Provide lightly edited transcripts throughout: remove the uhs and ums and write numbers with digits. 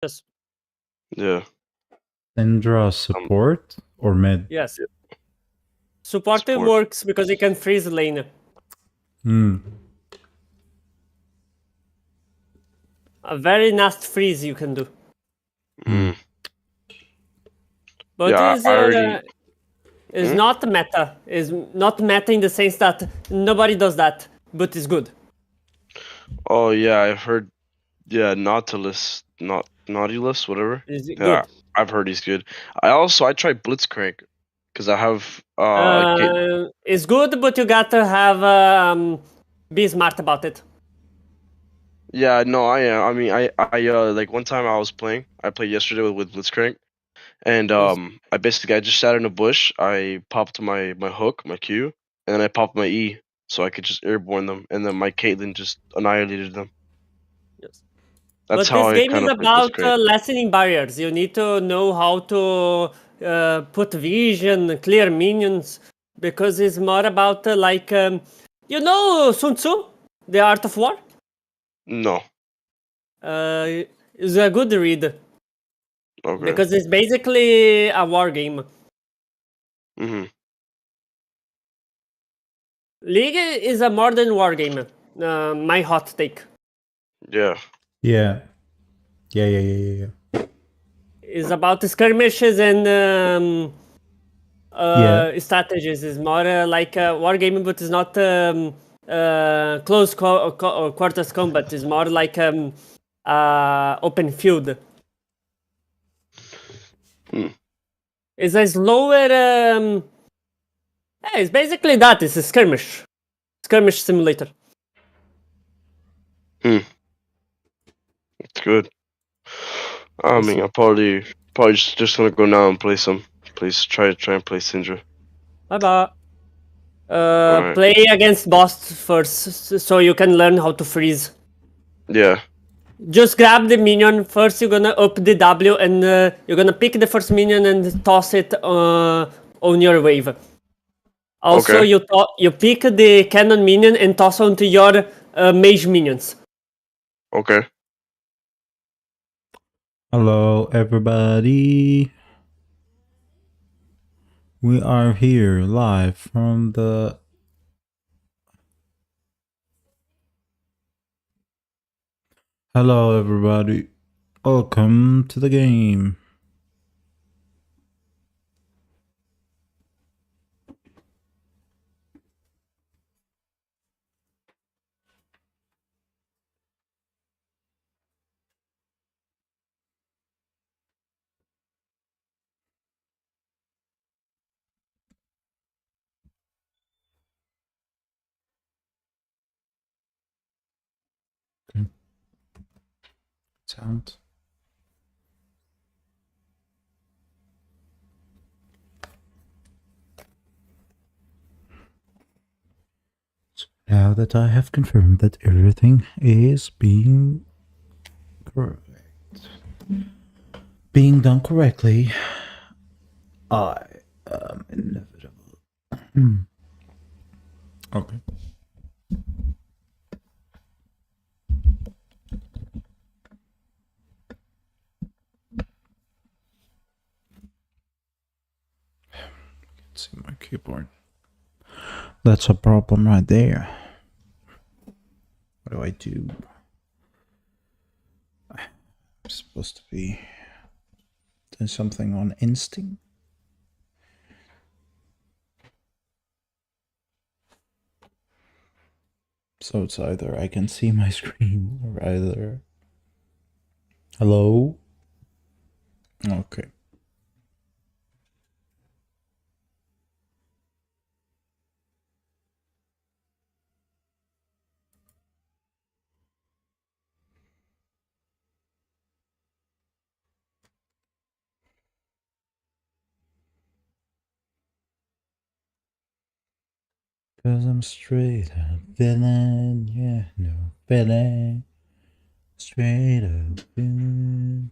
Yes. Yeah. Syndra support or mid? Yes. Supportive Support. works because it can freeze lane. Hmm. A very nasty freeze you can do. Mm. But Yeah, I already. is Hmm? not meta. Is not meta in the sense that nobody does that, but it's good. Oh yeah, I've heard. Yeah, Nautilus, whatever. Is Yeah, good. I've heard he's good. I tried Blitzcrank because I have It's good, but you gotta have be smart about it. Yeah, no, I am. I mean, I like one time I played yesterday with Blitzcrank, and Yes. I just sat in a bush. I popped my hook, my Q, and then I popped my E, so I could just airborne them, and then my Caitlyn just annihilated them. Yes. That's But how this I game is kind of played about Blitzcrank. lessening barriers. You need to know how to put vision, clear minions, because it's more about you know Sun Tzu, the Art of War. No, It's a good read okay. because it's basically a war game. Mhm. League is a modern war game. My hot take Yeah. Yeah. Yeah. is about skirmishes and Yeah. strategies. Is more like a war game, but it's not close quarters combat. It's more like open field. Hmm. It's a slower. Yeah, it's basically that. It's a skirmish simulator. Hmm. It's good. I We'll mean, see. I'll probably just gonna go now and play some. Please try and play Syndra. Bye bye. All right. Play against boss first, so you can learn how to freeze. Yeah. Just grab the minion first. You're gonna up the W, and you're gonna pick the first minion and toss it on your wave. Also, Okay. you pick the cannon minion and toss onto your mage minions. Okay. Hello, everybody. We are here live from the. Hello, everybody. Welcome to the game. Sound. Now that I have confirmed that everything is being done correctly, I am inevitable. Okay. Let's see my keyboard. That's a problem right there. What do I do? I'm supposed to be doing something on instinct. So it's either I can see my screen or either. Hello? Okay. Cause I'm straight up villain, yeah, no villain. Straight up villain.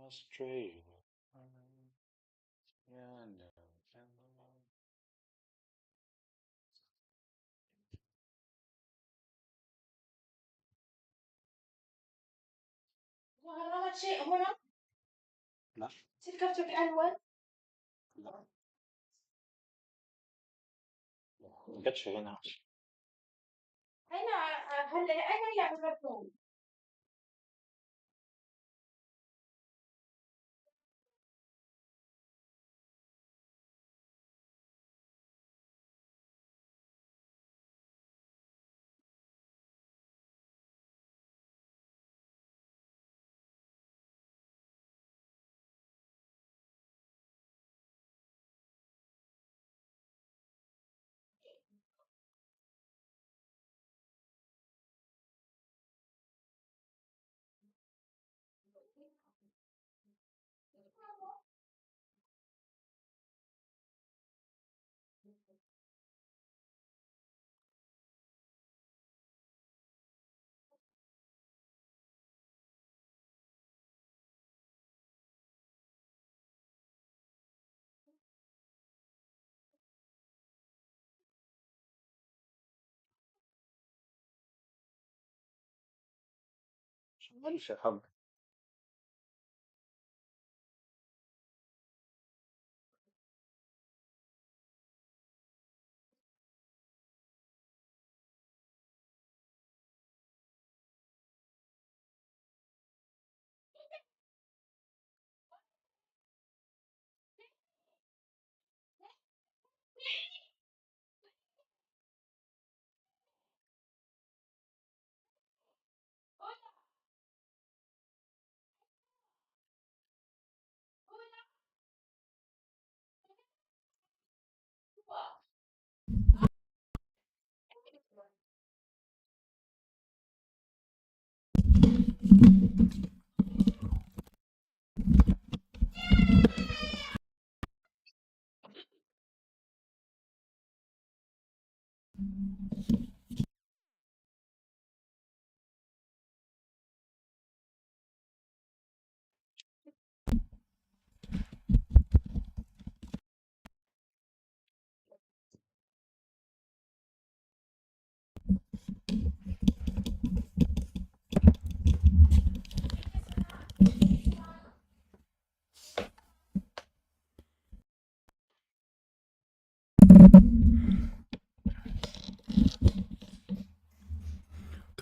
Australia. Yeah, no. هل رأت شيء هنا؟ لا تلك الألوان؟ لا ما جاتش هنا. أين هي الرسوم؟ ماليش يا حب.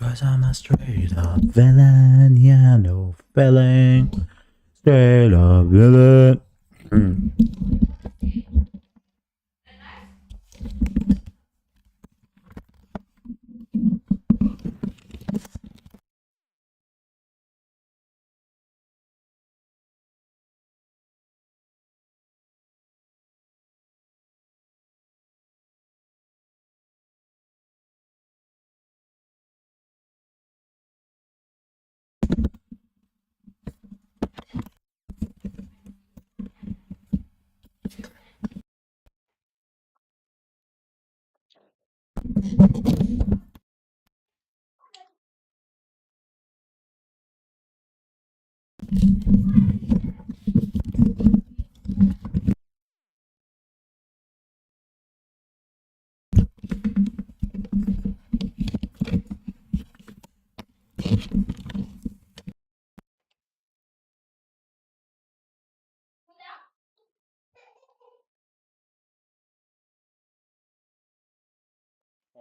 Cause I'm a straight up villain, yeah, no feeling. Straight up villain.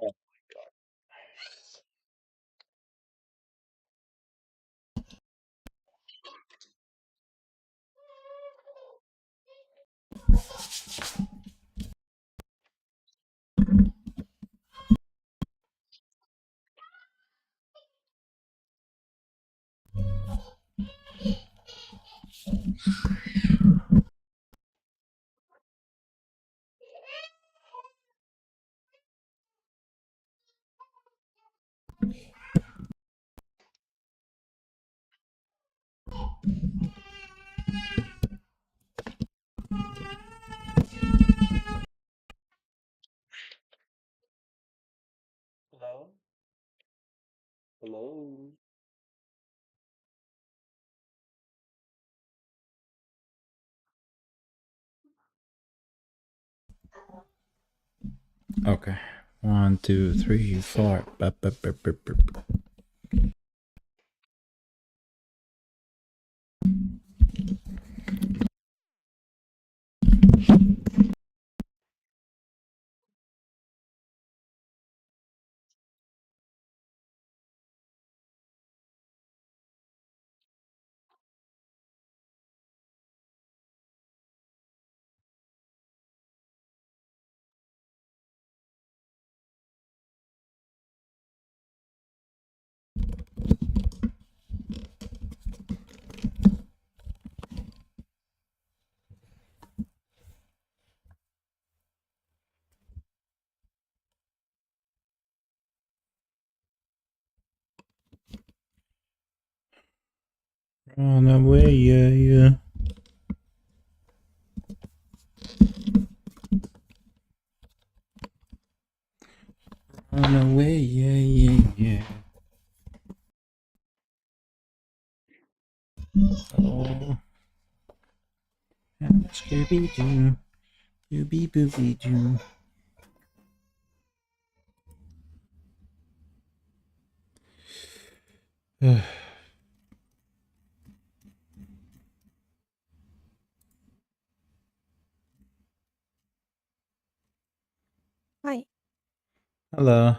Oh my god. Hello? Hello? Okay. 1, 2, 3, 4. Run away, yeah, yeah. Run away, yeah, yeah, yeah. Oh. And Scooby-Doo. Booby-Booby-Doo. Hello.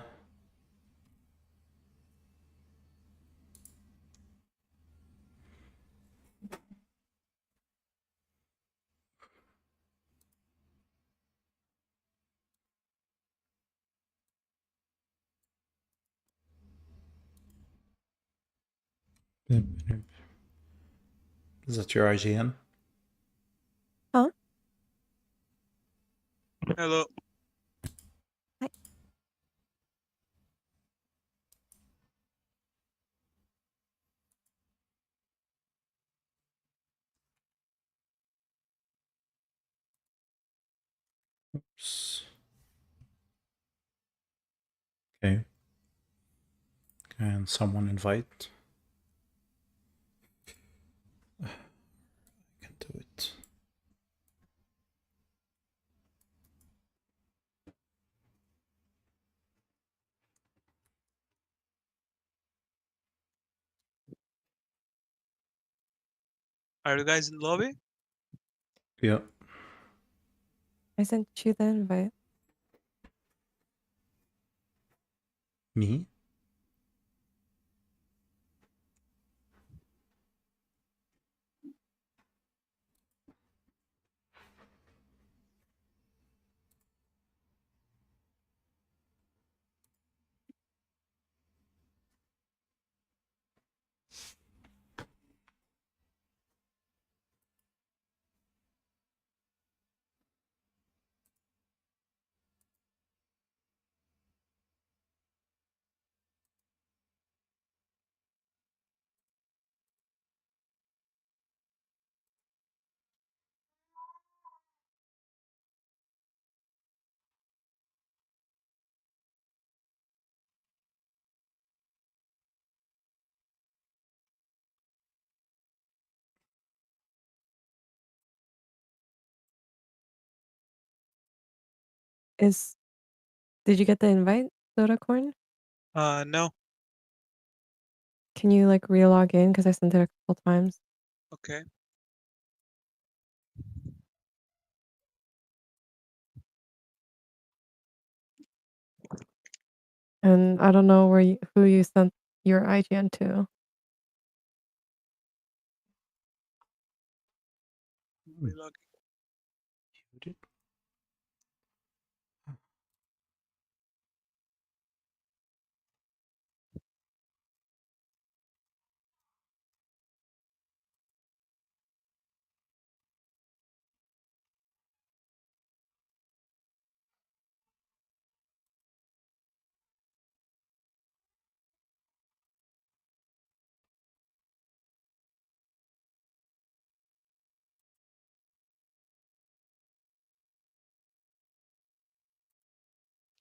Is that your IGN? Huh? Hello. Hi. Oops. Okay. Can someone invite? I can do it. Are you guys in lobby? Yeah. I sent you the invite. Me? Did you get the invite, Soda Corn? No. Can you like re-log in? Because I sent it a couple times. Okay. And I don't know who you sent your IGN to. Relog.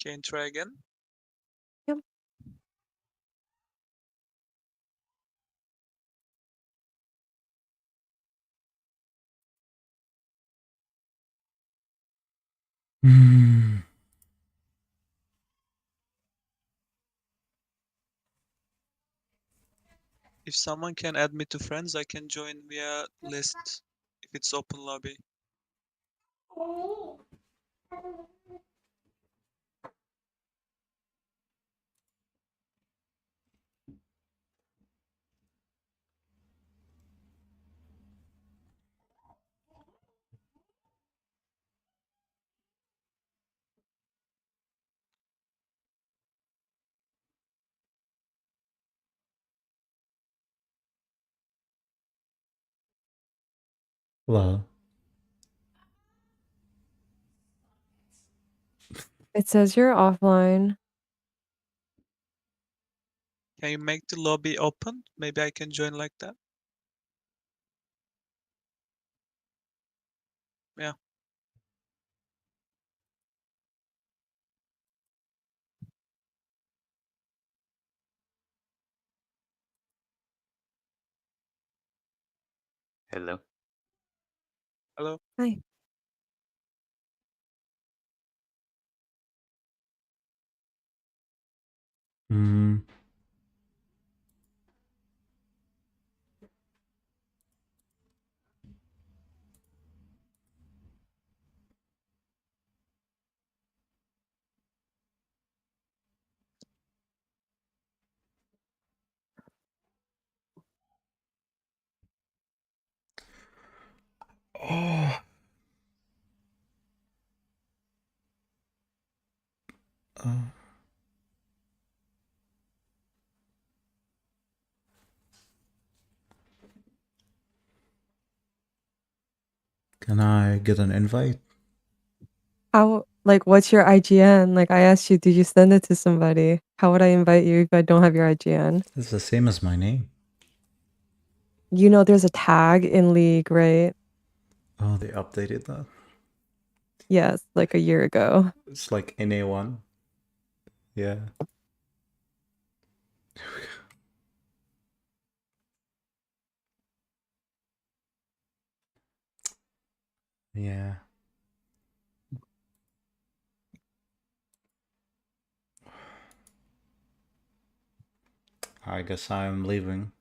Can you try again? Yep. If someone can add me to friends, I can join via list if it's open lobby. Hello. It says you're offline. Can you make the lobby open? Maybe I can join like that. Yeah. Hello. Hello. Hi. Hmm. Can I get an invite? How, like, what's your IGN? Like, I asked you, did you send it to somebody? How would I invite you if I don't have your IGN? It's the same as my name. You know, there's a tag in League, right? Oh, they updated that. Yes, like a year ago. It's like NA1. Yeah. Yeah. I guess I'm leaving.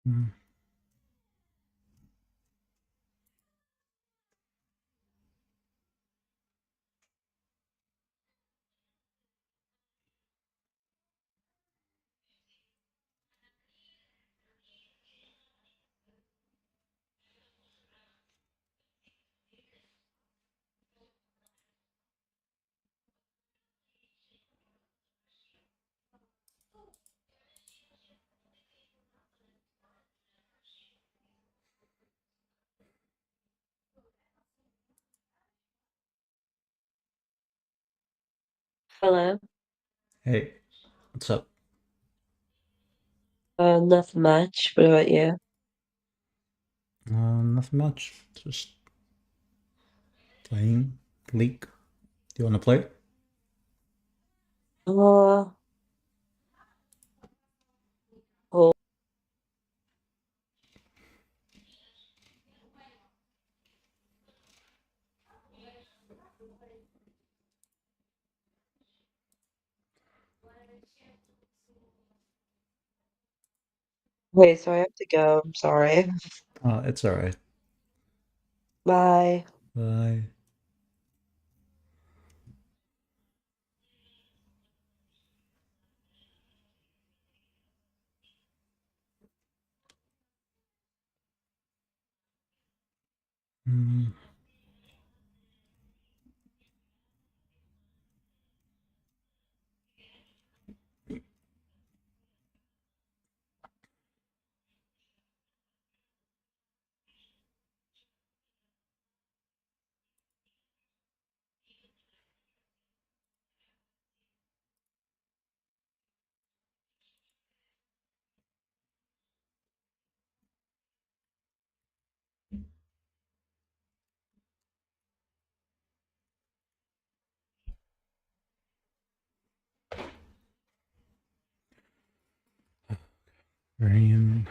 Mm. Hello. Hey, what's up? Nothing much. What about you? Nothing much. Just playing League. Do you want to play? Uh, cool. Wait, so I have to go. I'm sorry. It's alright. Bye. Bye. Mm. Rain.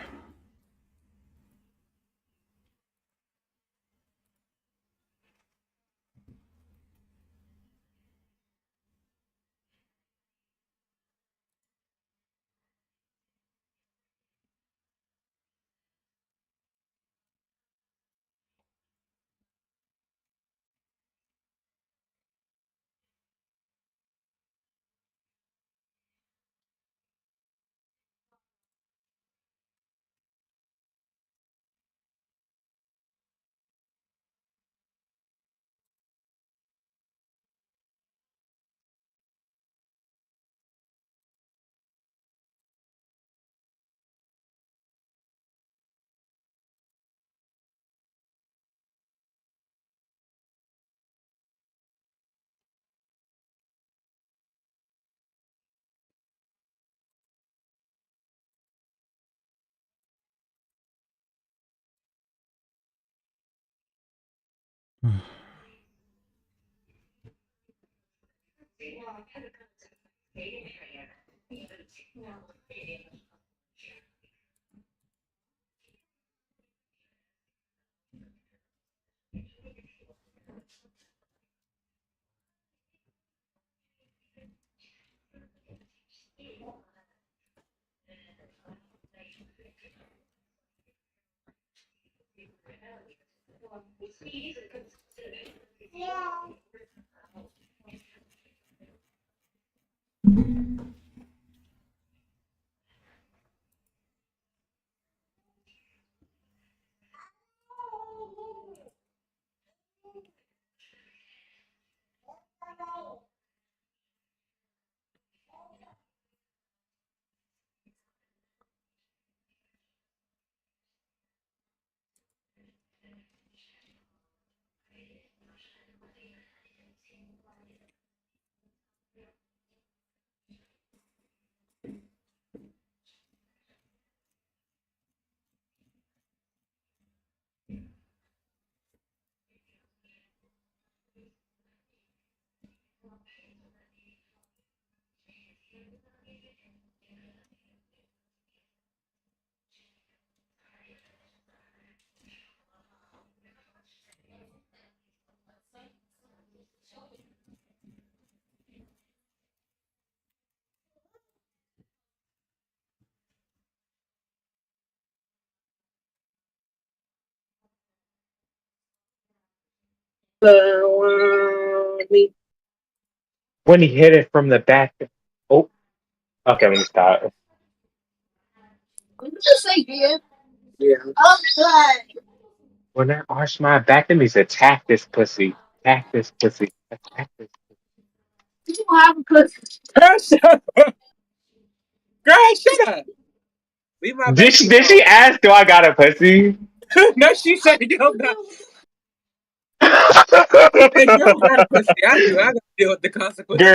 When he hit it from the back. Oh, okay, let me stop. Just like you. Yeah. Okay. When I arch my back, that means attack this pussy. Attack this pussy. Attack this You don't have a pussy. Girl, shut up. Girl, shut up. Leave my Did baby she alone. ask, do I got a pussy? No, she said you don't got. You don't got a pussy. I do. I gotta deal with the consequences.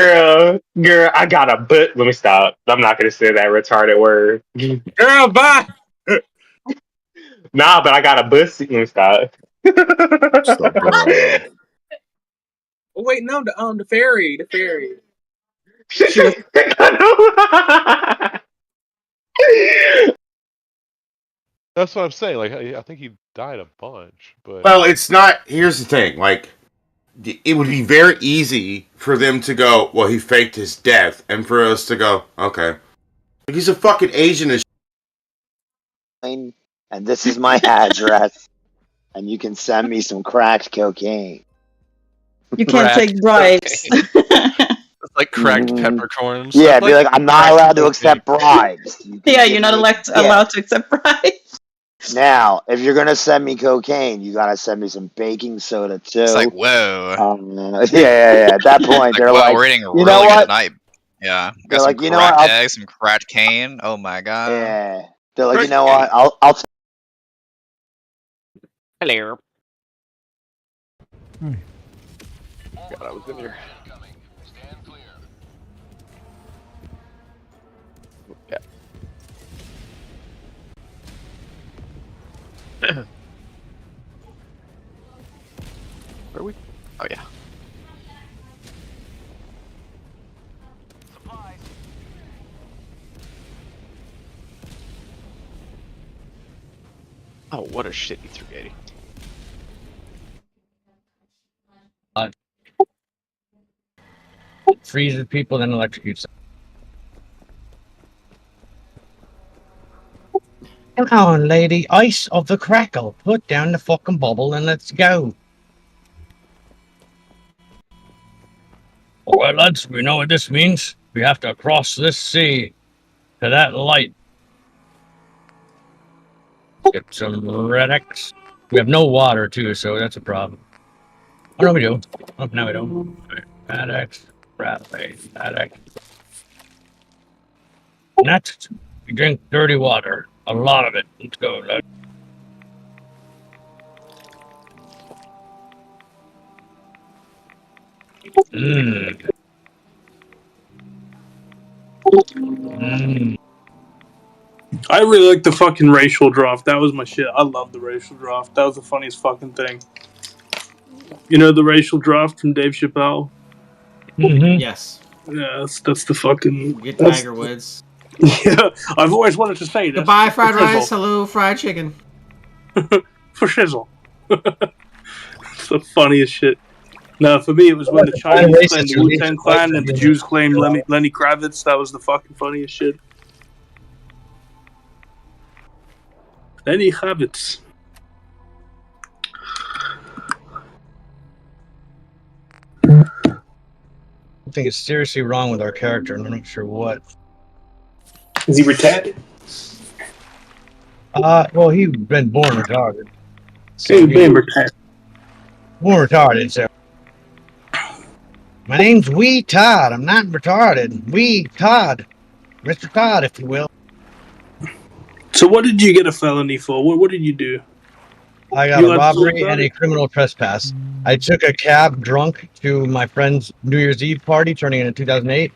Girl, I got a butt. Let me stop. I'm not gonna say that retarded word. Girl, bye. Nah, but I got a pussy. Let me stop. Stop, bro. Oh wait, no, the fairy, the fairy. She was. That's what I'm saying. Like, I think he died a bunch, but Well, it's not. Here's the thing. Like, it would be very easy for them to go, well, he faked his death, and for us to go, okay. Like, he's a fucking Asian as And this is my address, and you can send me some cracked cocaine. You can't take bribes. It's like cracked peppercorns. Yeah, I'd be like, I'm not allowed to cracked accept bribes. Yeah, you're not allowed to accept bribes. Now, if you're gonna send me cocaine, you gotta send me some baking soda too. It's like, whoa. Yeah. At that point, they're wow, like, we're eating you really know good what? tonight. Yeah, They're got some like, you know what? cracked eggs, some cracked cane. Oh my god. Yeah, they're like, you know what? I'll. Hello. God, I was in here. Yeah. Where are we? Oh yeah. Oh, what a shitty 380. Freezes people, then electrocutes them. Come on, lady. Ice of the crackle. Put down the fucking bubble and let's go. All right, lads, we know what this means. We have to cross this sea to that light. Get some red X. We have no water, too, so that's a problem. Oh, no, we do. Oh, no, we don't. Red X. Red X. Next, we drink dirty water. A lot of it. Let's go, lads. Mmm. Mmm. I really like the fucking racial draft. That was my shit. I love the racial draft. That was the funniest fucking thing. You know the racial draft from Dave Chappelle? Yes. Yeah, that's the fucking... Get that's- Tiger Woods. Yeah, I've always wanted to say that. Goodbye, fried rice. Hello, fried chicken. For shizzle. It's the funniest shit. No, for me, it was when the Chinese claimed the Wu-Tang Clan and the Jews claimed Lenny Kravitz. That was the fucking funniest shit. Lenny Kravitz. Something is seriously wrong with our character, and I'm not sure what. Is he retarded? Well, he's been born retarded. He's been retarded. Born retarded, so. My name's Wee Todd. I'm not retarded. Wee Todd. Mr. Todd, if you will. So what did you get a felony for? What did you do? I got a robbery and a criminal trespass. I took a cab drunk to my friend's New Year's Eve party, turning in 2008.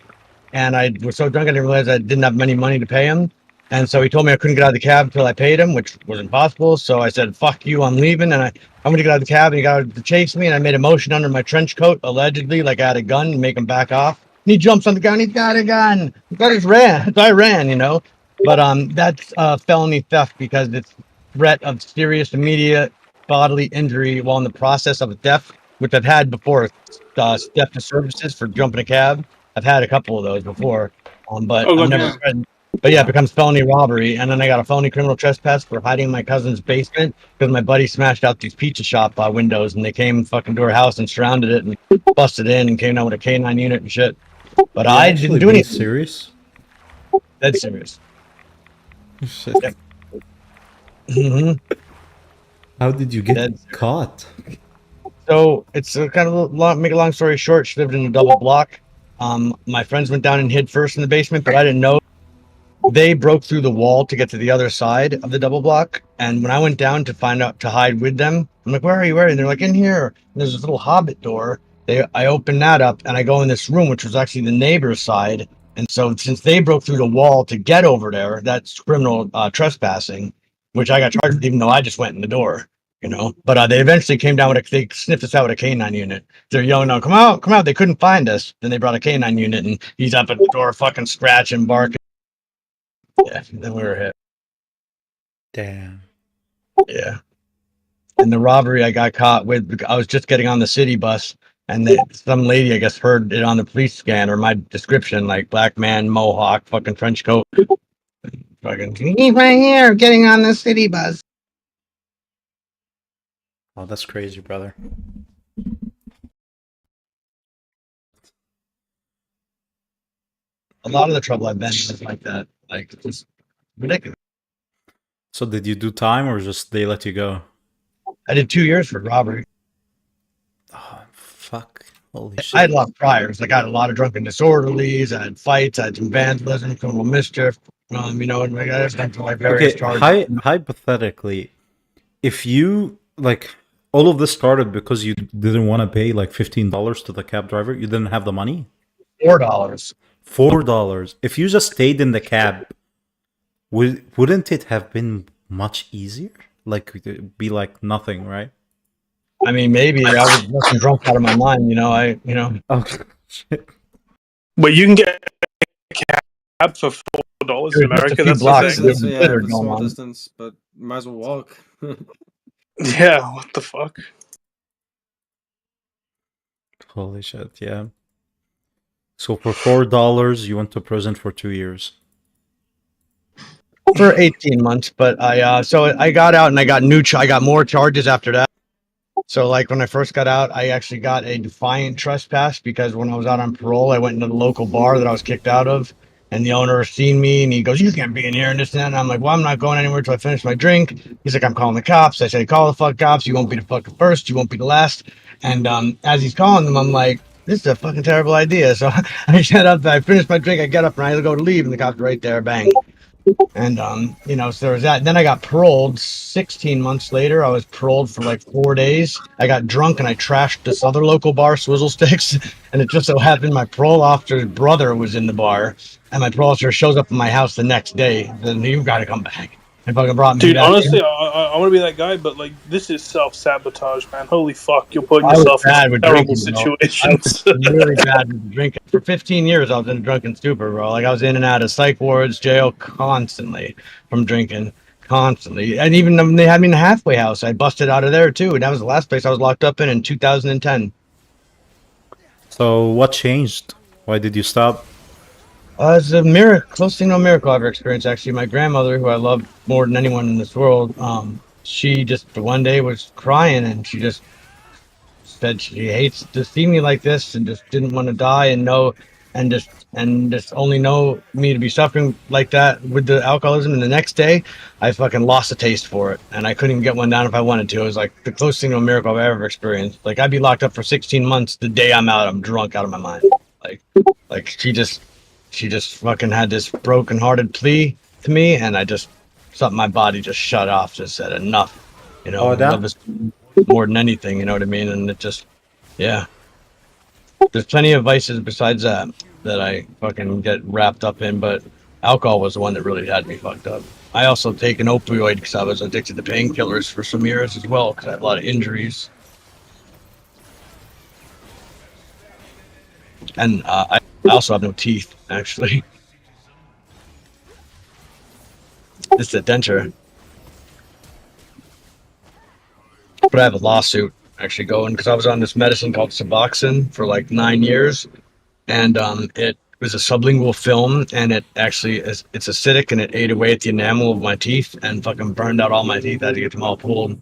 And I was so drunk I didn't realize I didn't have any money to pay him. And so he told me I couldn't get out of the cab until I paid him, which was impossible. So I said, fuck you, I'm leaving. And I'm going to get out of the cab. And he got out to chase me. And I made a motion under my trench coat, allegedly, like I had a gun, and make him back off. And he jumps on the gun. He's got a gun. So I ran, you know. But that's felony theft because it's threat of serious immediate bodily injury while in the process of a theft, which I've had before. Theft of services for jumping a cab. I've had a couple of those before, but I've never. But yeah, it becomes felony robbery, and then I got a felony criminal trespass for hiding in my cousin's basement because my buddy smashed out these pizza shop windows, and they came fucking to our house and surrounded it and busted in and came down with a K9 unit and shit. But I didn't do anything. Serious? That's serious. Shit. Yep. Mm-hmm. How did you get caught? So it's kind of make a long story short. She lived in a double block. My friends went down and hid first in the basement, but I didn't know. They broke through the wall to get to the other side of the double block. And when I went down to find out to hide with them, I'm like, where are you? And they're like, in here. And there's this little hobbit door. I opened that up and I go in this room, which was actually the neighbor's side. And so since they broke through the wall to get over there, that's criminal trespassing, which I got charged with, even though I just went in the door. You know, but they eventually came down with they sniffed us out with a K9 unit. They're yelling out, come out. They couldn't find us. Then they brought a K9 unit and he's up at the door, fucking scratching, barking. Yeah, then we were hit. Damn. Yeah. And the robbery I got caught with, I was just getting on the city bus and some lady, I guess, heard it on the police scanner, my description, like black man, mohawk, fucking French coat. Fucking, he's right here, getting on the city bus. Oh, that's crazy, brother. A lot of the trouble I've been in is like that. Like, it's ridiculous. So did you do time or just they let you go? I did 2 years for robbery. Oh, fuck. Holy shit. I had a lot of priors. Like, I had a lot of drunken disorderlies. I had fights. I had some vandalism, criminal mischief. You know, and I just went to like various charges. Hypothetically, if you, like, all of this started because you didn't want to pay like $15 to the cab driver. You didn't have the money? $4. $4. If you just stayed in the cab, wouldn't it have been much easier? Like, it'd be like nothing, right? I mean, maybe I was fucking drunk out of my mind, you know. Oh, shit. But you can get a cab for $4 in America. That's blocks. the thing. Yeah, it's a small distance, but might as well walk. Yeah, what the fuck? Holy shit, yeah. So for $4, you went to prison for 2 years. For 18 months, but I got out and I got I got more charges after that. So like when I first got out, I actually got a defiant trespass because when I was out on parole, I went into the local bar that I was kicked out of. And the owner seen me and he goes, you can't be in here and this and that. And I'm like, well, I'm not going anywhere until I finish my drink. He's like, I'm calling the cops. I say, call the fuck cops. You won't be the fucking first. You won't be the last. And as he's calling them, I'm like, this is a fucking terrible idea. So I get up, I finish my drink, I get up and I go to leave and the cops are right there, bang. And, you know, so there was that. Then I got paroled 16 months later. I was paroled for like 4 days. I got drunk and I trashed this other local bar, Swizzle Sticks. And it just so happened my parole officer's brother was in the bar. And my parole officer shows up at my house the next day. Then you got to come back. and fucking brought me Dude, back. honestly, I want to be that guy, but like, this is self-sabotage, man. Holy fuck, you're putting I was yourself bad in with terrible drinking, bro. situations. I was really bad with drinking. For 15 years, I was in a drunken stupor, bro. Like, I was in and out of psych wards, jail constantly from drinking, constantly. And even when they had me in the halfway house, I busted out of there too. And that was the last place I was locked up in 2010. So what changed? Why did you stop? It's a miracle, close thing to a miracle I've ever experienced. Actually, my grandmother, who I love more than anyone in this world, she just one day was crying, and she just said she hates to see me like this, and just didn't want to die, and just only know me to be suffering like that with the alcoholism. And the next day, I fucking lost the taste for it, and I couldn't even get one down if I wanted to. It was like the closest thing to a miracle I've ever experienced. Like, I'd be locked up for 16 months. The day I'm out, I'm drunk out of my mind. Like she just fucking had this broken-hearted plea to me, and something my body just shut off, just said enough. You know, Oh, that- love is more than anything, you know what I mean? And it just, yeah. There's plenty of vices besides that I fucking get wrapped up in, but alcohol was the one that really had me fucked up. I also take an opioid because I was addicted to painkillers for some years as well, because I had a lot of injuries. And I also have no teeth, actually. It's a denture. But I have a lawsuit actually going because I was on this medicine called Suboxone for like 9 years, and it was a sublingual film, and it actually it's acidic, and it ate away at the enamel of my teeth and fucking burned out all my teeth. I had to get them all pulled.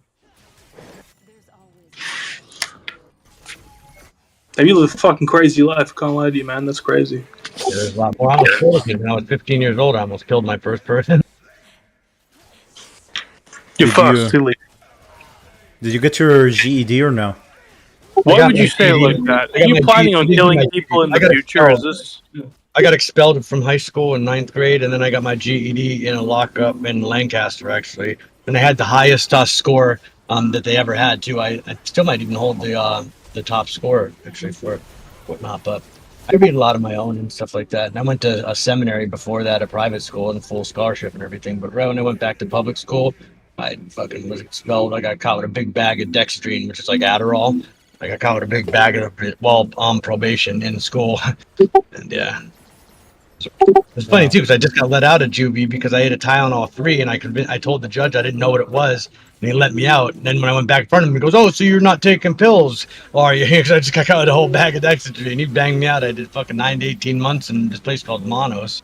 Hey, you live a fucking crazy life. I can't lie to you, man. That's crazy. Yeah, there's a lot more. I almost killed a kid when I was 15 years old. I almost killed my first person. You're fucked, silly. Did you get your GED or no? Why would you say it like that? Are you planning on killing people in the future? Is this? I got expelled from high school in 9th grade, and then I got my GED in a lockup in Lancaster, actually. And I had the highest score that they ever had, too. I still might even hold the top score, actually, for whatnot. But I read a lot of my own and stuff like that. And I went to a seminary before that, a private school, and full scholarship and everything. But right when I went back to public school, I fucking was expelled. I got caught with a big bag of Dextrine, which is like Adderall. I got caught with a big bag of it while on probation in school. And yeah. It's funny too, because I just got let out of juvie because I ate a Tylenol 3, and I told the judge I didn't know what it was, and he let me out. And then when I went back in front of him, he goes, "Oh, so you're not taking pills, are you?" Because I just got caught with a whole bag of Dextrine, and he banged me out. I did fucking 9 to 18 months in this place called Monos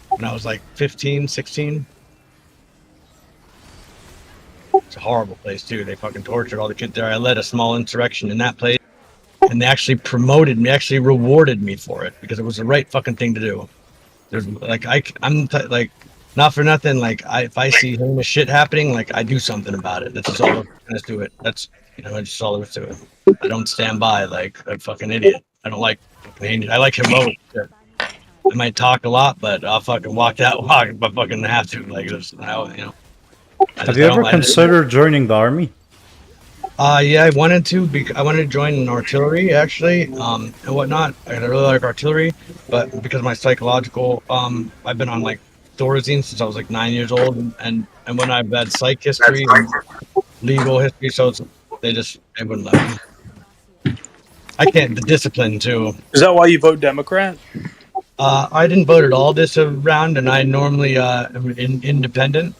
when I was like 15, 16. It's a horrible place too. They fucking tortured all the kids there. I led a small insurrection in that place, and they actually promoted me, actually rewarded me for it because it was the right fucking thing to do. There's like I'm like, not for nothing. Like if I see heinous shit happening, like I do something about it. That's all. Let's do it. That's just all there is to it. I don't stand by like a fucking idiot. I don't like fucking. I like heroic shit. I might talk a lot, but I'll fucking walk that walk if I fucking have to. Like Have you ever considered joining the army? Yeah, I wanted to. I wanted to join an artillery actually, and whatnot. I really like artillery, but because of my psychological, I've been on like Thorazine since I was like 9 years old, and when I've had psych history and legal history, so they wouldn't let me. I can't. The discipline too. Is that why you vote Democrat? I didn't vote at all this round, and I normally am independent.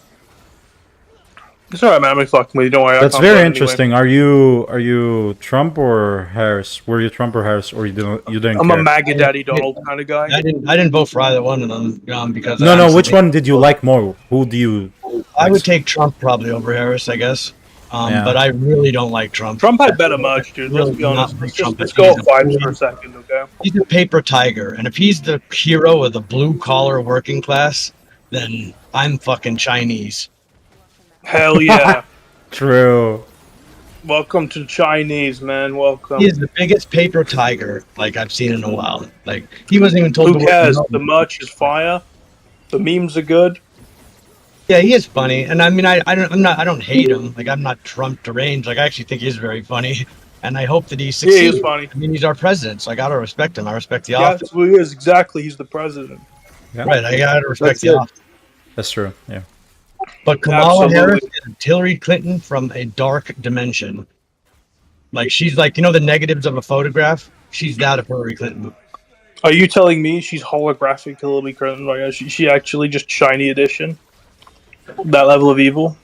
It's alright, man. I'm fucking with you. Don't worry. That's very interesting. Anyway. Are you Trump or Harris? Were you Trump or Harris, or you didn't? I'm care? a MAGA Daddy Donald kind of guy. I didn't vote for either one of them because No. Which one did you like more? Who do you? I would take Trump probably over Harris, I guess. Yeah. But I really don't like Trump. Trump had better merch, dude. Let's be honest. Let's go off vibes for a second, okay? He's a paper tiger, and if he's the hero of the blue collar working class, then I'm fucking Chinese. Hell yeah. True. Welcome to Chinese, man. Welcome. He is the biggest paper tiger like I've seen in a while. Like he wasn't even told. Who cares? The merch is fire. The memes are good. Yeah, he is funny, and I mean, I don't hate him. Like I'm not Trump deranged. Like I actually think he's very funny, and I hope that he succeeds. Yeah, he's funny. I mean, he's our president, so I gotta respect him. I respect the Yeah, office. that's what he is. Exactly. He's the president. Yeah. Right, I gotta respect the office. That's true. Yeah. But Kamala Absolutely. Harris is Hillary Clinton from a dark dimension. Like she's like, you know, the negatives of a photograph. She's that of Hillary Clinton. Are you telling me she's holographic Hillary Clinton? Like, she actually just shiny edition? That level of evil?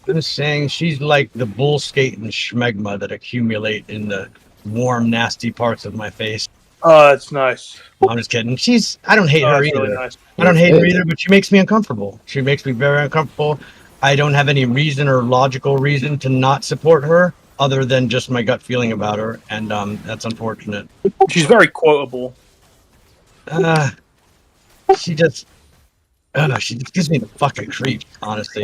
I'm just saying she's like the bull skate and schmegma that accumulate in the warm, nasty parts of my face. Oh, that's nice. I'm just kidding. I don't hate her that's either. really nice. I don't hate her either, but she makes me uncomfortable. She makes me very uncomfortable. I don't have any reason or logical reason to not support her other than just my gut feeling about her. And that's unfortunate. She's very quotable. She just gives me the fucking creep, honestly.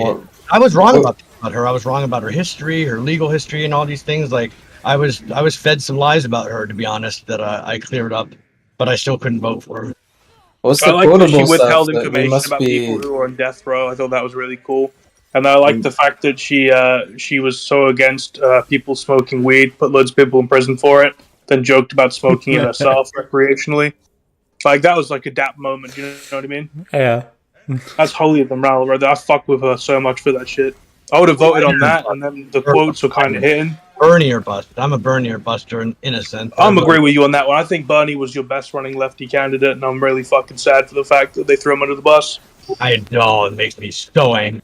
I was wrong about her. I was wrong about her history, her legal history, and all these things. Like I was fed some lies about her, to be honest, that I cleared up, but I still couldn't vote for her. What's I the like that she quotable withheld stuff that we information must about be? people who are on death row. I thought that was really cool. And I like the fact that she was so against people smoking weed, put loads of people in prison for it, then joked about smoking it herself recreationally. Like, that was like a dap moment, you know what I mean? Yeah. That's holier than thou, right there. I fuck with her so much for that shit. I would have voted on that, and then the quotes were kind of hitting. Bernie or bust. I'm a Bernie or buster in a sense. I'm agree with you on that one. I think Bernie was your best running lefty candidate, and I'm really fucking sad for the fact that they threw him under the bus. It makes me so angry.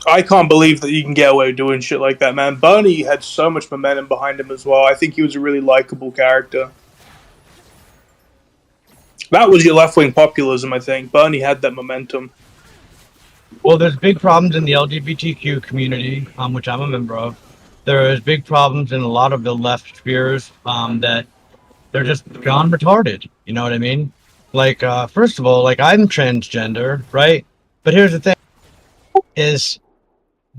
I can't believe that you can get away with doing shit like that, man. Bernie had so much momentum behind him as well. I think he was a really likable character. That was your left-wing populism, I think. Bernie had that momentum. Well, there's big problems in the LGBTQ community, which I'm a member of. There is big problems in a lot of the left spheres that they're just gone retarded. You know what I mean? Like, first of all, like I'm transgender, right? But here's the thing: is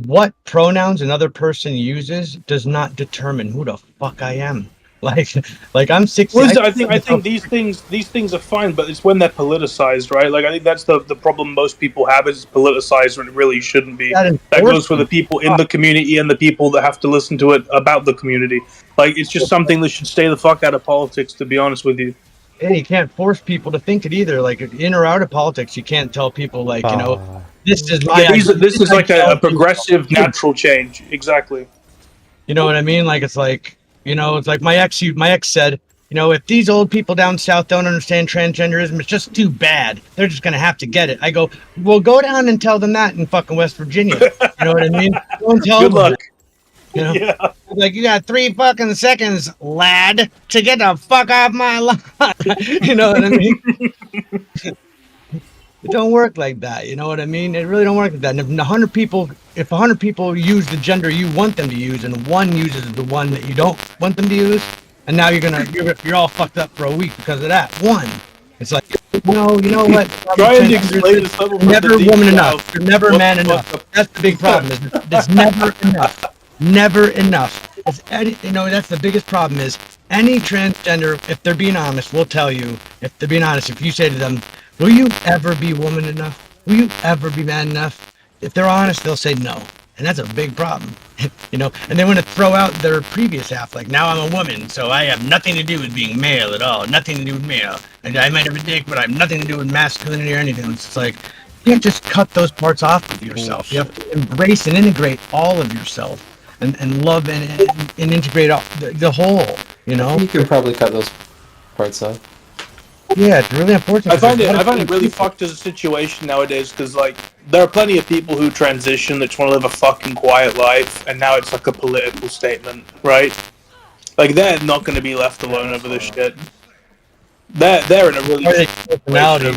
what pronouns another person uses does not determine who the fuck I am. Like I'm 60. I think these things are fine, but it's when they're politicized, right? Like I think that's the problem most people have is politicized when it really shouldn't be. That goes for the people in the community and the people that have to listen to it about the community. Like it's just something that should stay the fuck out of politics, to be honest with you. And you can't force people to think it either. Like in or out of politics, you can't tell people like, you know, this is my this is like a progressive natural change. Exactly. You know what I mean? Like it's like, you know, it's like my ex said, you know, if these old people down south don't understand transgenderism, it's just too bad. They're just gonna have to get it. I go, well, go down and tell them that in fucking West Virginia. You know what I mean? Go and tell Good them luck. that. You know? Yeah. Like you got 3 fucking seconds, lad, to get the fuck off my lawn. You know what I mean? It don't work like that. You know what I mean? It really don't work like that. And if 100 people use the gender you want them to use, and one uses the one that you don't want them to use, and now you're all fucked up for a week because of that one. It's like, no, you know what? Trying to explain this level You're never woman enough. You're never man enough. That's the big problem. It's never enough. Never enough. You know, that's the biggest problem is any transgender, if they're being honest, will tell you, if they're being honest, if you say to them, will you ever be woman enough? Will you ever be man enough? If they're honest, they'll say no. And that's a big problem, you know, and they want to throw out their previous half. Like now I'm a woman, so I have nothing to do with being male at all. Nothing to do with male. And I might have a dick, but I have nothing to do with masculinity or anything. It's like, you can't just cut those parts off of yourself. You have to embrace and integrate all of yourself. And love and integrate the whole, you know. You can probably cut those parts off. Yeah, it's really important. I find it really fucked as a situation nowadays because like there are plenty of people who transition that just want to live a fucking quiet life, and now it's like a political statement, right? Like they're not going to be left alone over this shit. They're in a really personality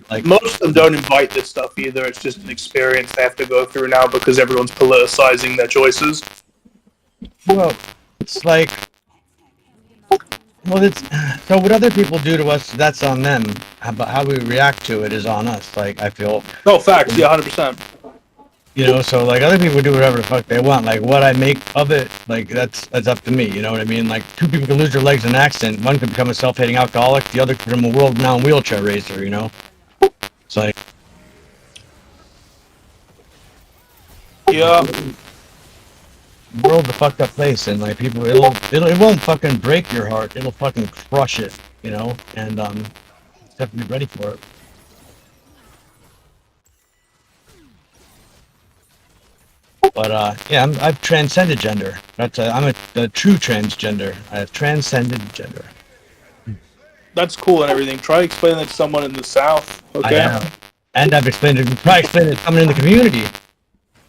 like most of them don't invite this stuff either. It's just an experience they have to go through now because everyone's politicizing their choices. Well, it's like, well, it's so what other people do to us, that's on them. But how we react to it is on us. Like I feel. No facts, yeah, 100%. You know, so like other people do whatever the fuck they want. Like what I make of it, like that's up to me. You know what I mean? Like 2 people can lose their legs in an accident. One could become a self-hating alcoholic. The other could become a world-renowned wheelchair racer. You know, it's like. Yeah. The world's a fucked up place, and like people, it won't fucking break your heart. It'll fucking crush it, you know. And you have to be ready for it. But yeah, I've transcended gender. I'm a true transgender. I have transcended gender. That's cool and everything. Try explaining that to someone in the South, okay? I have. And I've explained it to someone in the community.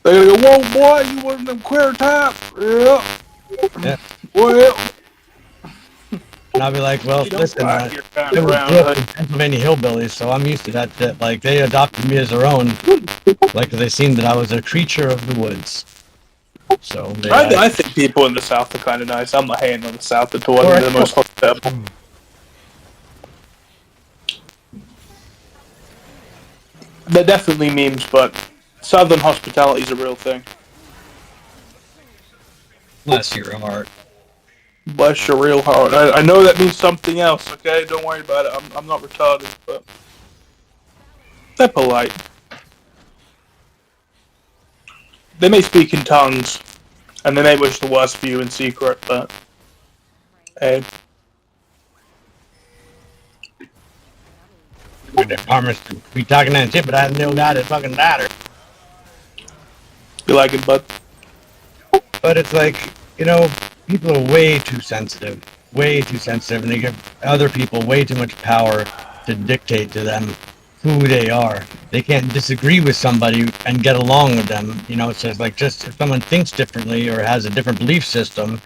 They're gonna go, whoa, boy, you one of them queer type. Yeah. Well. And I'll be like, well, listen, I You're kind grew of up in Pennsylvania hillbillies, so I'm used to that. Like, they adopted me as their own. Like, they seen that I was a creature of the woods. So I think people in the South are kind of nice. I'm not hating on the South at all. I think they're the most hospitable. They're definitely memes, but Southern hospitality is a real thing. Bless your heart. Bless your real heart. I know that means something else, okay? Don't worry about it. I'm not retarded, but they're polite. They may speak in tongues, and they may wish the worst for you in secret, but hey. Farmers be talking that shit, but I know that it fucking matter. You like it, bud? But it's like, you know, people are way too sensitive, and they give other people way too much power to dictate to them who they are. They can't disagree with somebody and get along with them. You know, it's just like, just if someone thinks differently or has a different belief system,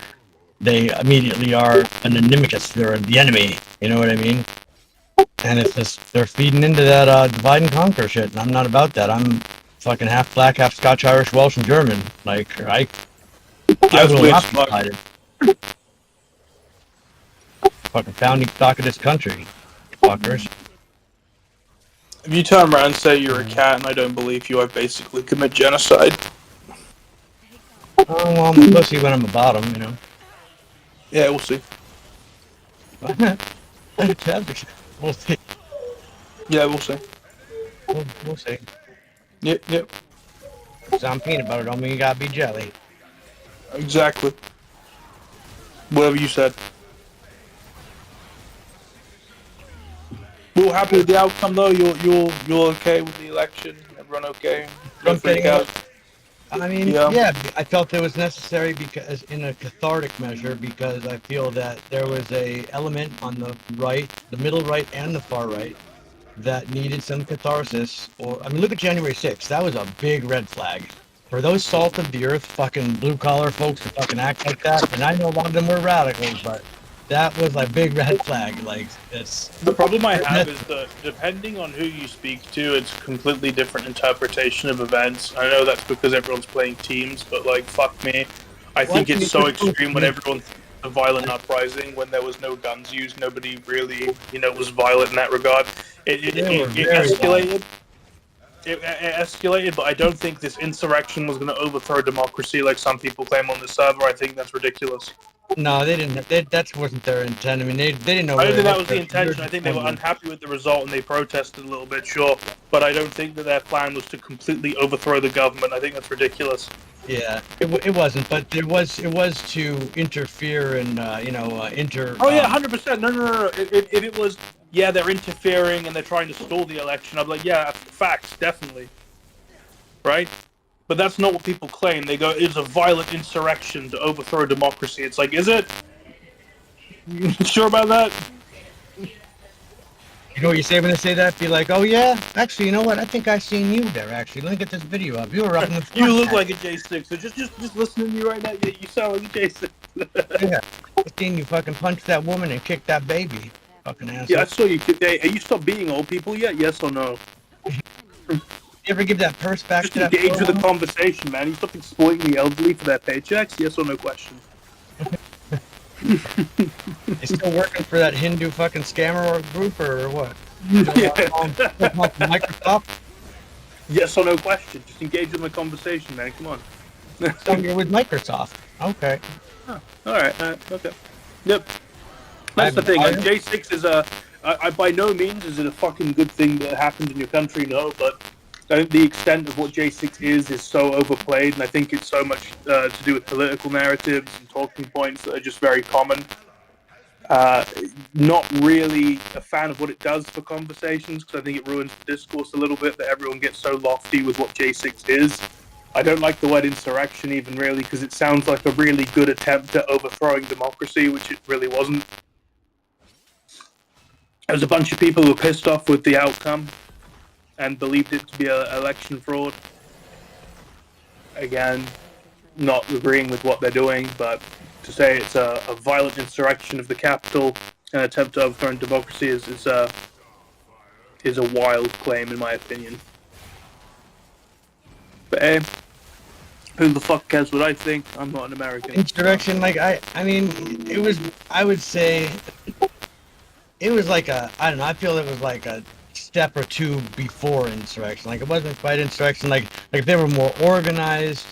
they immediately are an inimicus. They're the enemy. You know what I mean? And it's just, they're feeding into that divide and conquer shit, and I'm not about that. I'm fucking half black, half Scotch, Irish, Welsh, and German. Like, I will not be divided. Fucking founding stock of this country, fuckers. If you turn around and say you're a cat and I don't believe you, I basically commit genocide. Oh, well, I'm a pussy when I'm a bottom, you know. Yeah, we'll see. We'll see. Yeah, we'll see. We'll see. Yep. Some peanut butter don't mean you gotta be jelly. Exactly. Whatever you said. We're happy with the outcome, though. You're okay with the election. Everyone okay? Don't freak out. I mean, yeah, I felt it was necessary because, in a cathartic measure, because I feel that there was a element on the right, the middle right, and the far right that needed some catharsis. Or, I mean, look at January 6th. That was a big red flag. For those salt of the earth, fucking blue collar folks to fucking act like that, and I know a lot of them were radicals, but that was a big red flag. Like, it's the problem I have is that depending on who you speak to, it's a completely different interpretation of events. I know that's because everyone's playing teams, but like, fuck me. I think it's so extreme when everyone's a violent uprising, when there was no guns used, nobody really, was violent in that regard. It escalated. It escalated, but I don't think this insurrection was going to overthrow democracy like some people claim on the server. I think that's ridiculous. No, they didn't. That wasn't their intent. I mean, they didn't know. I don't think that was the intention. I think they were unhappy with the result and they protested a little bit, sure. But I don't think that their plan was to completely overthrow the government. I think that's ridiculous. Yeah, it wasn't, but it was to interfere and Oh yeah, 100%. No. If it was, yeah, they're interfering and they're trying to stall the election, I'd be like, yeah, facts, definitely. Right? But that's not what people claim. They go, it's a violent insurrection to overthrow democracy. It's like, is it? You sure about that? You know what you say when they say that? Be like, oh yeah, actually, you know what? I think I seen you there. Actually, let me get this video up. You were up in the front. You look like a J6. So just listening to you right now, you sound like a J6. Yeah, I seen you fucking punch that woman and kick that baby. Fucking asshole. Yeah, I saw you. Hey, you stopped beating old people yet? Yes or no? You ever give that purse back just to that engage with the conversation, man. You stop exploiting the elderly for their paychecks? Yes or no question? You still working for that Hindu fucking scammer group or what? Yeah. Microsoft? Yes or no question. Just engage with my conversation, man. Come on. So you're with Microsoft. Okay. Oh, alright, okay. Yep. That's the thing. J6 is I by no means is it a fucking good thing that happened in your country, no, but I think the extent of what J6 is so overplayed, and I think it's so much to do with political narratives and talking points that are just very common. Not really a fan of what it does for conversations, because I think it ruins the discourse a little bit, that everyone gets so lofty with what J6 is. I don't like the word insurrection even really because it sounds like a really good attempt at overthrowing democracy, which it really wasn't. There was a bunch of people who were pissed off with the outcome and believed it to be an election fraud. Again, not agreeing with what they're doing, but to say it's a violent insurrection of the capital, an attempt to overthrow democracy is a wild claim in my opinion. But hey, who the fuck cares what I think? I'm not an American. Insurrection, like I mean, it was. I would say it was like I don't know. I feel it was like a step or two before insurrection. Like it wasn't quite insurrection. Like if they were more organized,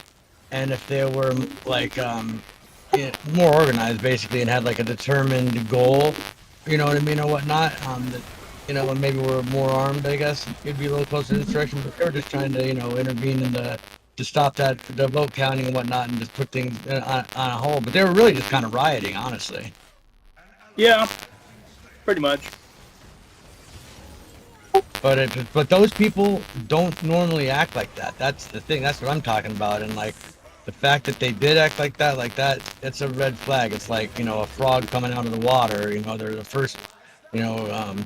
and if they were like more organized basically, and had like a determined goal, you know what I mean, or whatnot. That and maybe we're more armed. I guess it'd be a little closer to insurrection. But they were just trying to intervene in to stop the vote counting and whatnot, and just put things on a hold. But they were really just kind of rioting, honestly. Yeah, pretty much. But those people don't normally act like that. That's the thing. That's what I'm talking about. And like the fact that they did act like that, it's a red flag. It's like a frog coming out of the water. They're the first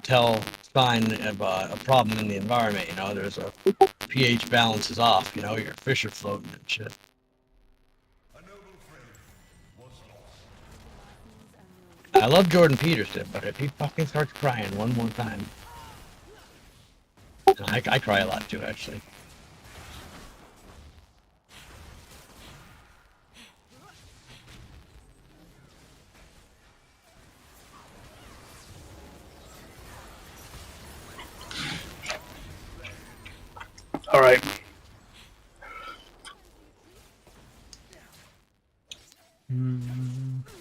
tell sign of a problem in the environment. There's a pH balance is off. Your fish are floating and shit. I love Jordan Peterson, but if he fucking starts crying one more time, I cry a lot too, actually. All right.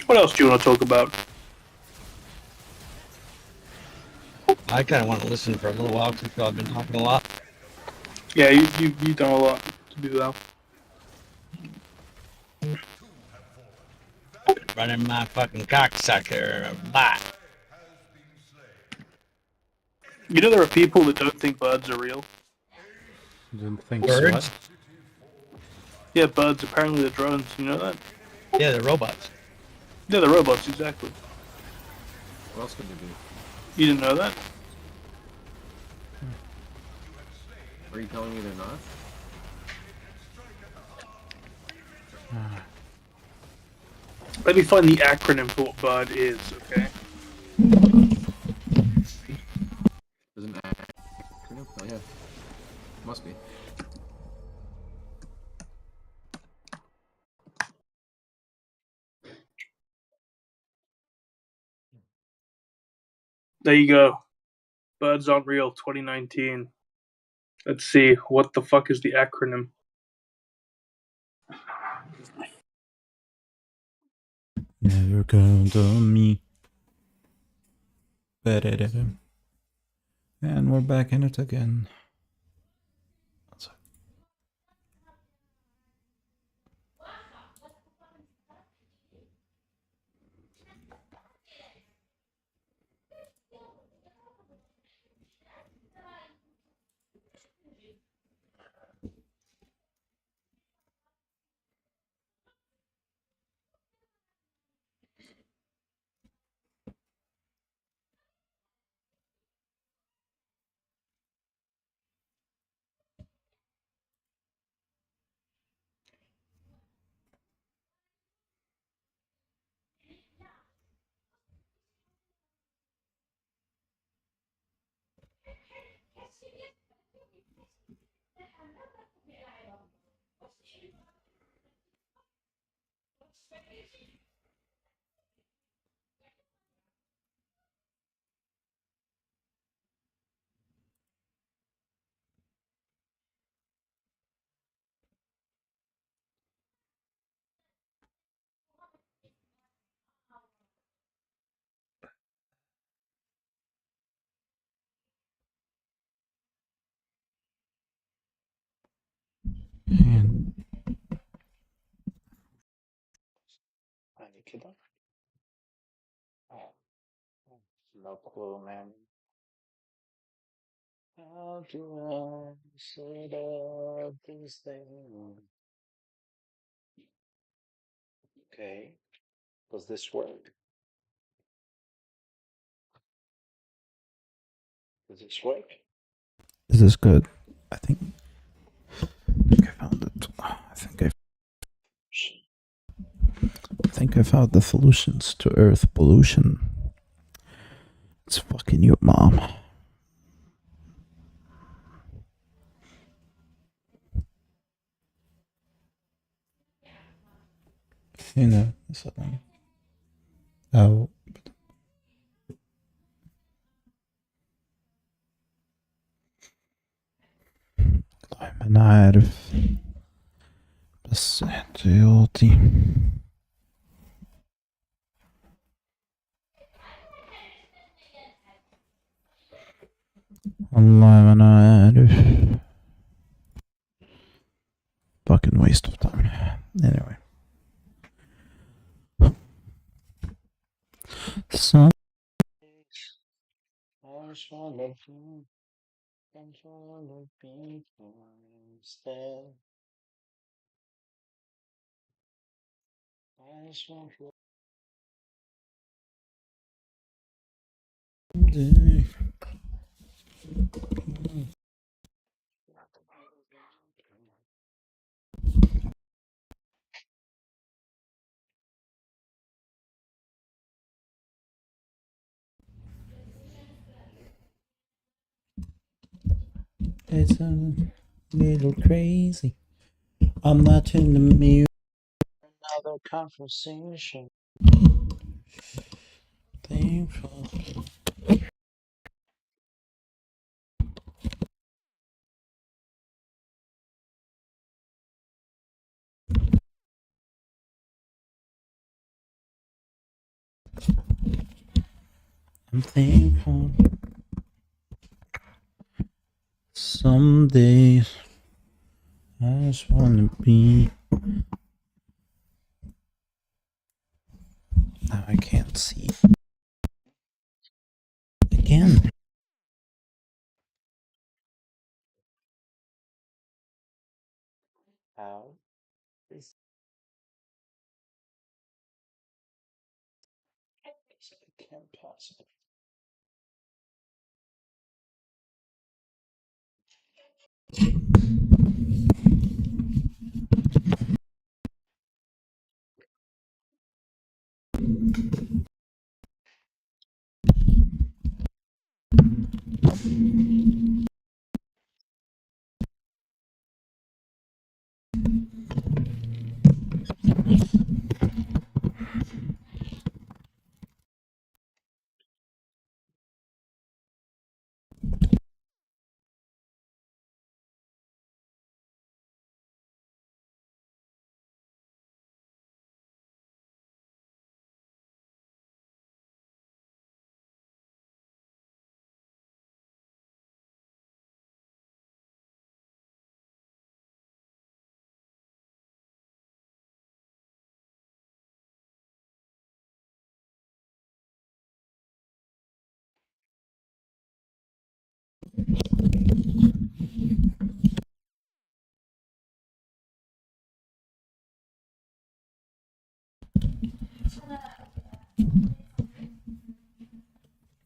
What else do you want to talk about? I kind of want to listen for a little while because I've been talking a lot. Yeah, you've done a lot to do that. Running my fucking cocksucker. Bye. There are people that don't think birds are real. Don't think Birds? so. Yeah, birds. Apparently they're drones. You know that? Yeah, they're robots. Yeah, they're robots. Exactly. What else could they be? You didn't know that? Are you telling me they're not? Let me find the acronym for what bird is. Okay. There's an acronym? Oh yeah. Must be. There you go. Birds Aren't Real 2019. Let's see. What the fuck is the acronym? Never count on me. And we're back in it again. And No clue, man. How do I set up this thing? Okay. Does this work? Does this work? Is this good? I think I found it. I think I found the solutions to Earth pollution. It's fucking your mom. هنا مثلا أو والله ما أنا عارف بس احتياطي. والله ما أنا عارف. Fucking waste of time. Anyway. Some I just wanna be, I just wanna be instead. I just want to. It's a little crazy. I'm not in the mood. Another conversation. Thankful. I'm thankful. Some days I just wanna be. Now I can't see. Again. How? This can't possibly.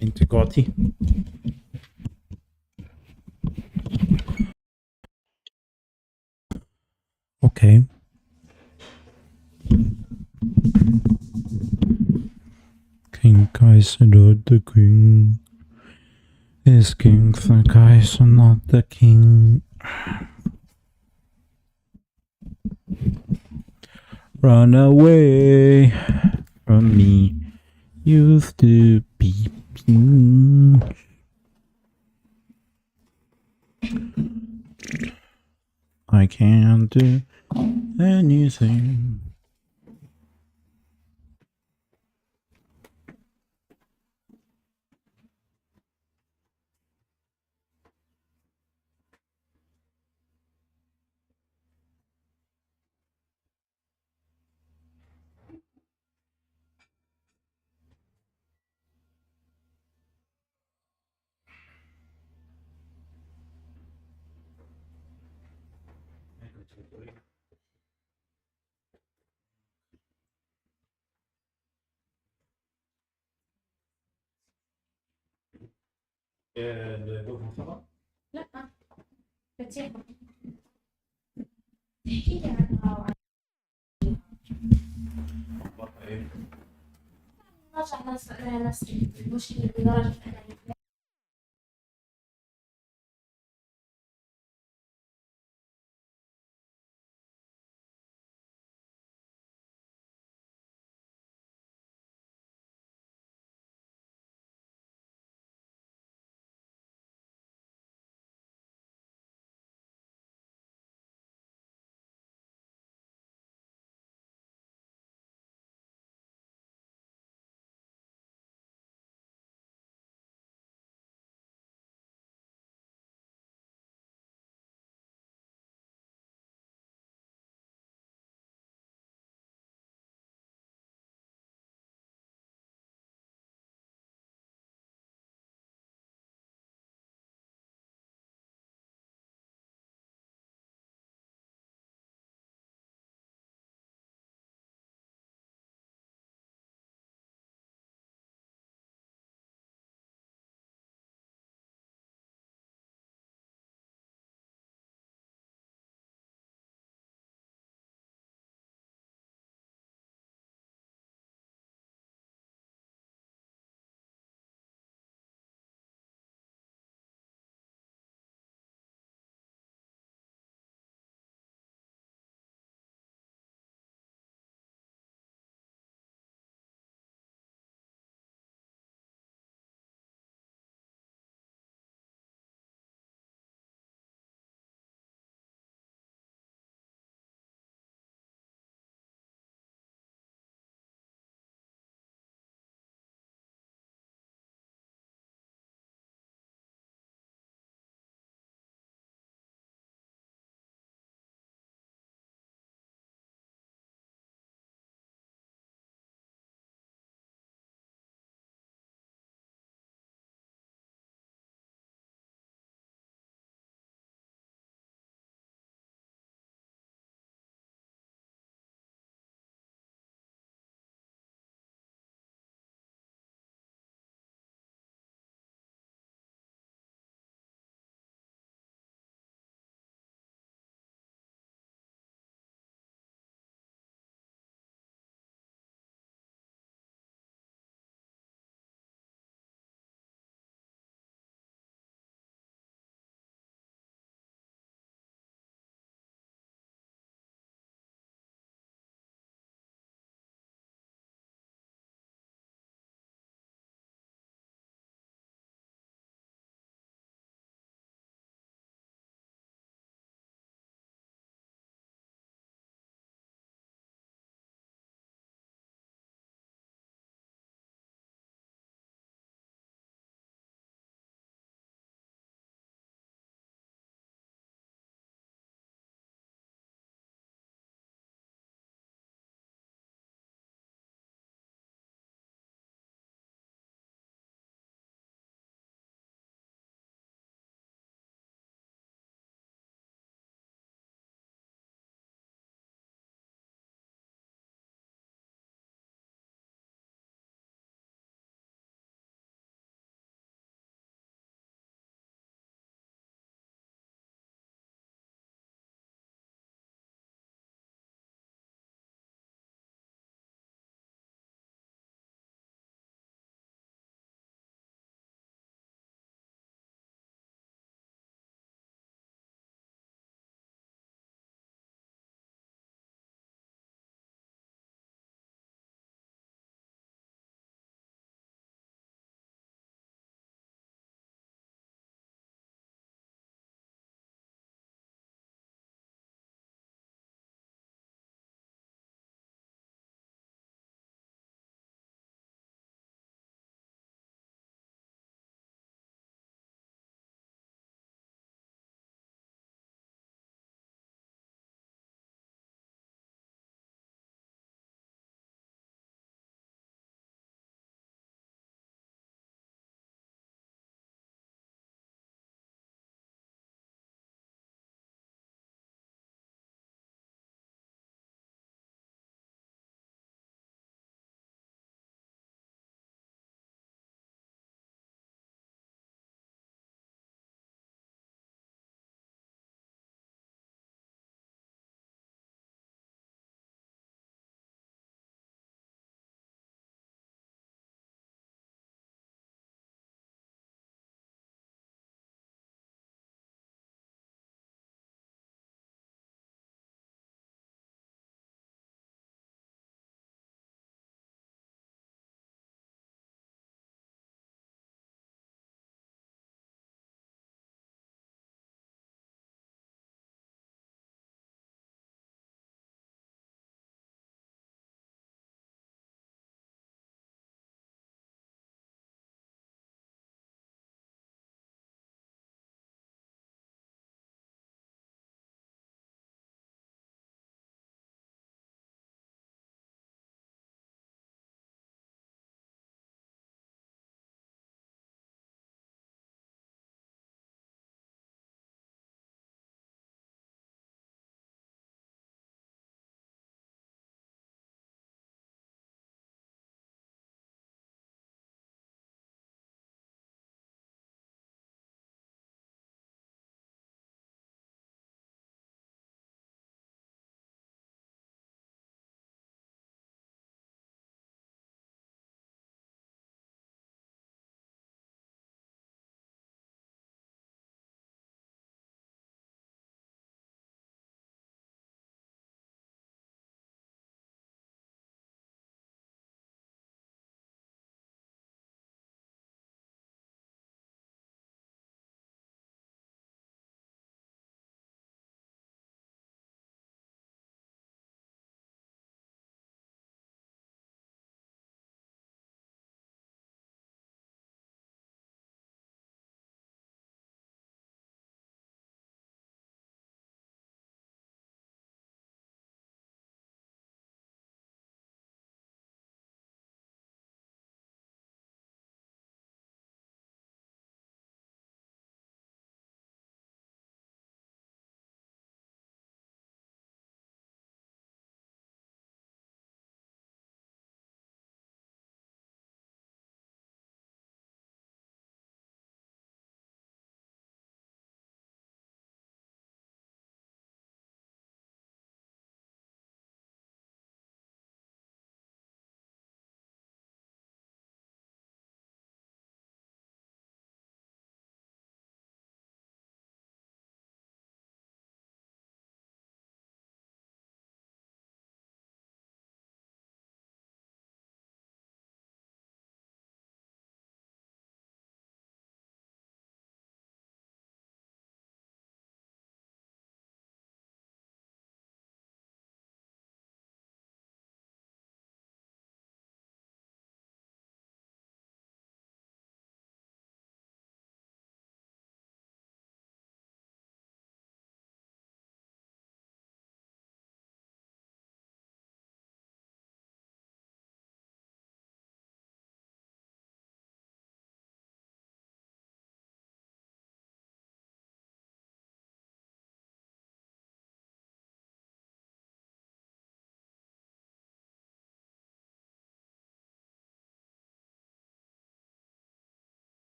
Integrati. Okay. King Kaiser, not the king. Is King the Kaiser, not the king? Run away from me. Used to be. I can't do anything. لا بتسيبها تحكي لي عنها نرجع نفس المشكلة بدرجة أنا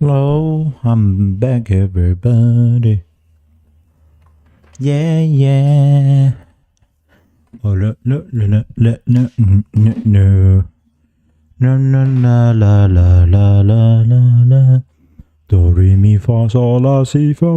Hello, I'm back, everybody. Yeah, yeah. Oh, no, no, no, no, no, no, no, no. No, no, la, la, la, la, la, la, la. Do, re, mi, fa, sol, la, si, fa.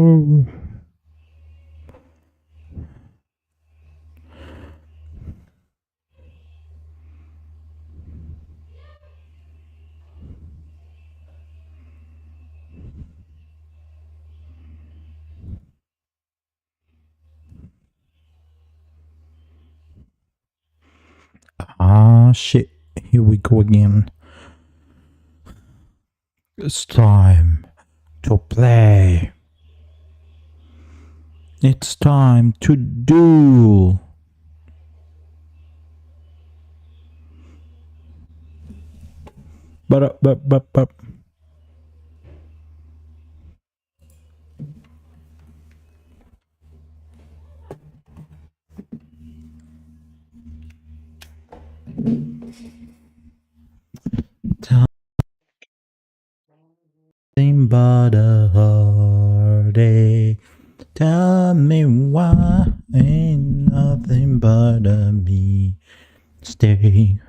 Ah, shit. Here we go again. It's time to play. It's time to duel. But. Nothing but a heartache. Tell me why ain't nothing but a mistake.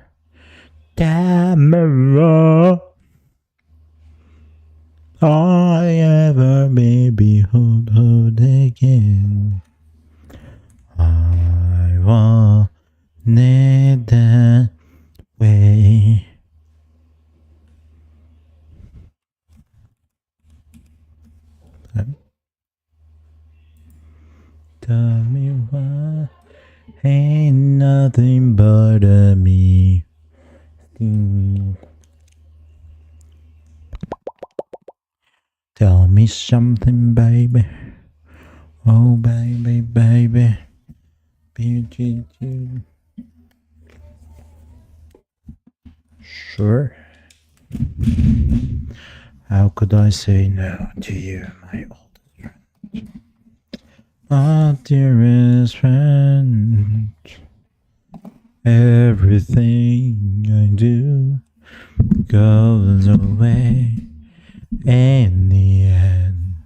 Tell me why I ever maybe hold again. I want it that way. Tell me why ain't nothing but a me. Tell me something, baby. Oh, baby, baby. Sure. How could I say no to you, my oldest friend? My dearest friend. Everything I do goes away in the end.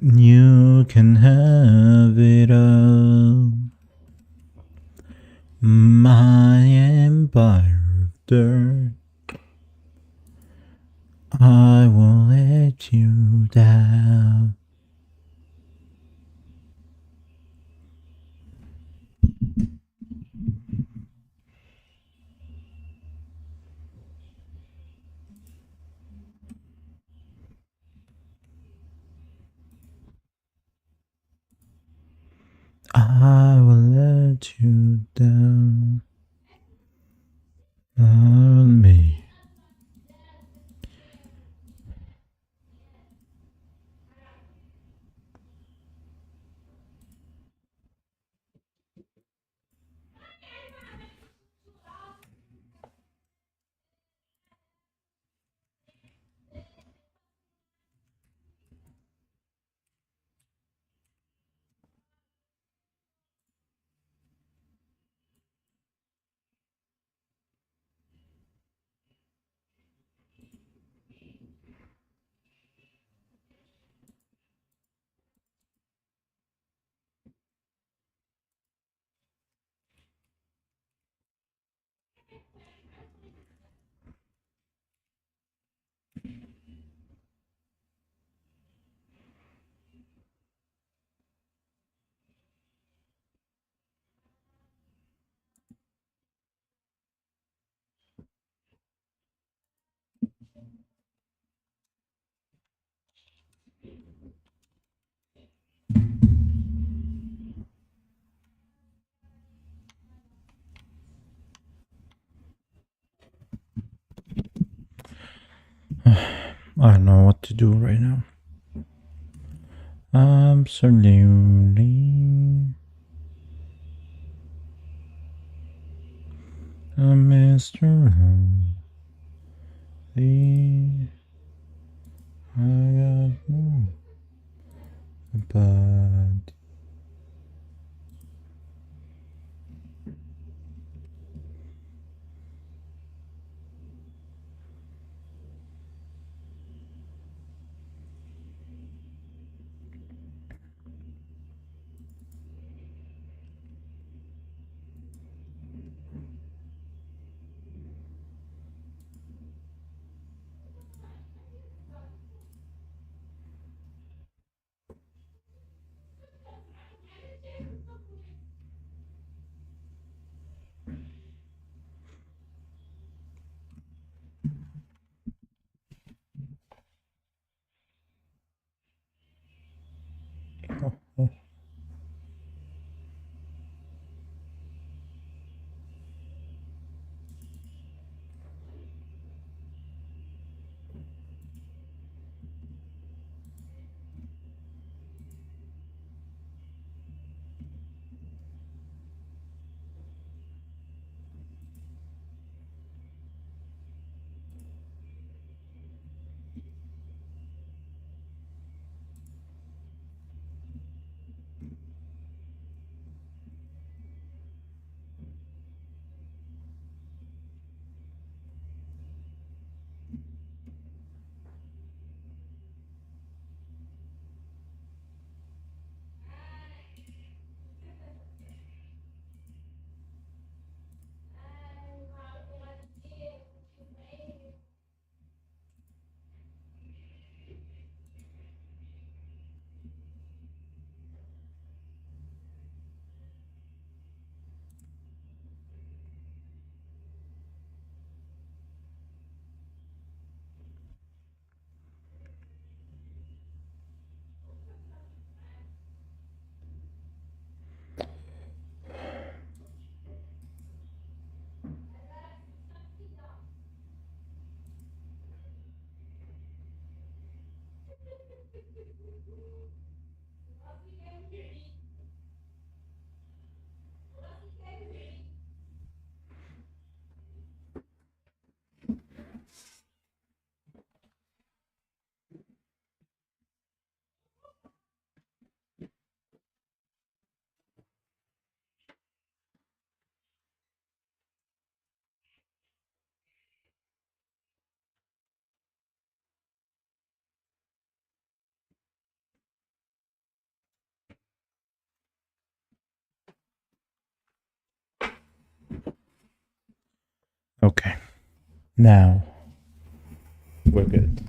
You can have it all. My empire of dirt. I won't let you down. I will let you down. On me. I don't know what to do right now. Absolutely. Mr. Lonely. I got no but Okay. Now we're good.